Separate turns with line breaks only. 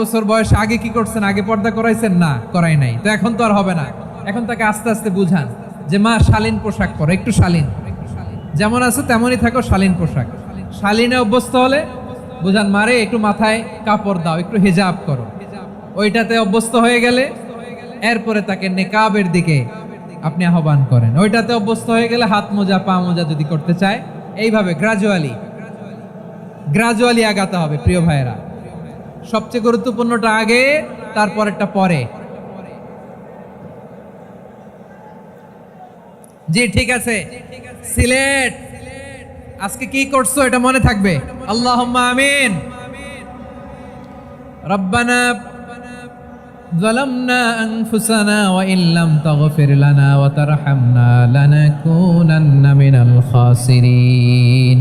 বছর বয়সে আগে কি করছেন? আগে পর্দা করাইছেন? না, করাই নাই। তো এখন তো আর হবে না। এখন তাকে আস্তে আস্তে বুঝান যে মা শালীন পোশাক পরো, একটু শালীন, যেমন আছে তেমনই থাকো, শালীন পোশাক। শালীনে অভ্যস্ত হলে বুঝান মারে একটু মাথায় কাপড় দাও, একটু হিজাব করো। ওইটাতে অভ্যস্ত হয়ে গেলে এরপরে তাকে নেকাবের দিকে আপনি আহ্বান করেন। ওইটাতে অভ্যস্ত হয়ে গেলে হাত মোজা, পা মোজা যদি করতে চায়, এইভাবে গ্রাজুয়ালি আগাতে হবে। প্রিয় ভাইয়েরা, সবচেয়ে গুরুত্বপূর্ণটা আগে, তারপরেরটা পরে। জি ঠিক আছে। সিলেট আজকে কি করছো এটা মনে থাকবে। আল্লাহুম্মা আমিন। রব্বানা যালামনা আনফুসানা ওয়া ইল্লাম তাগফির লানা ওয়া তারহামনা লানাকুনান্না মিনাল খাসিরিন।